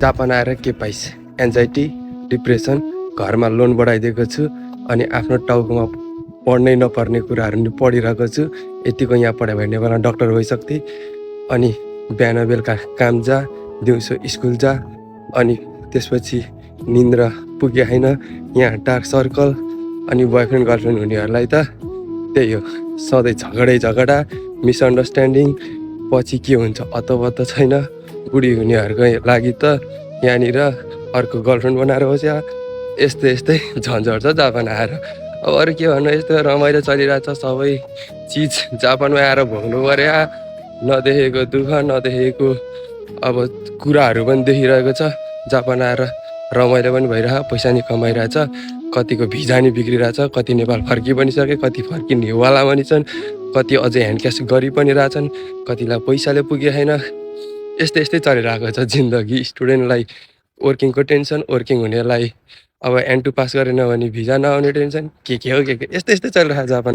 Japan आएर के price anxiety depression घरमा लोन बढाइदिएको छु अनि आफ्नो टाउकोमा पढ्नै नपर्ने कुराहरू नि पढिरहेको छु। यतिको यहाँ पढायो भने नेपालमा डक्टर भइसक्थे। अनि बिहान बेलुका काम जा, दिउँसो स्कुल जा, अनि त्यसपछि निन्द्रा पुगे होइन। यहाँ डार्क सर्कल अनि बोयफ्रेन्ड गर्लफ्रेन्ड हुनेहरूलाई त त्यही हो, सधैँ झगडा, मिसअन्डरस्ट्यान्डिङ, पछि के हुन्छ अत्तो छैन। बुढी हुनेहरूको लागि त यहाँनिर अर्को गर्लफ्रेन्ड बनाएर बस्या, यस्तै झन्झट छ जापान आएर। अब अरू के भन्नु, यस्तो रमाइलो चलिरहेछ सबै चिज जापानमा आएर भोग्नु पर्यो। नदेखेको दुःख, नदेखेको अब कुराहरू पनि देखिरहेको छ। जापान आएर रमाइलो पनि भइरहेछ, पैसा नि कमाइरहेछ। कतिको भिजा नि बिग्रिरहेछ, कति नेपाल फर्कि पनि सके, कति फर्किनेवाला पनि छन्, कति अझै ह्यान्ड क्यास गरि पनि रहेछन्, कतिलाई पैसाले पुगे छैन। यस्तै चलिरहेको छ जिन्दगी। स्टुडेन्टलाई वर्किङको टेन्सन, वर्किङ हुनेलाई अब N2 पास गरेन भने भिजा नआउने टेन्सन, के हो यस्तै चलिरहेको छ जापान।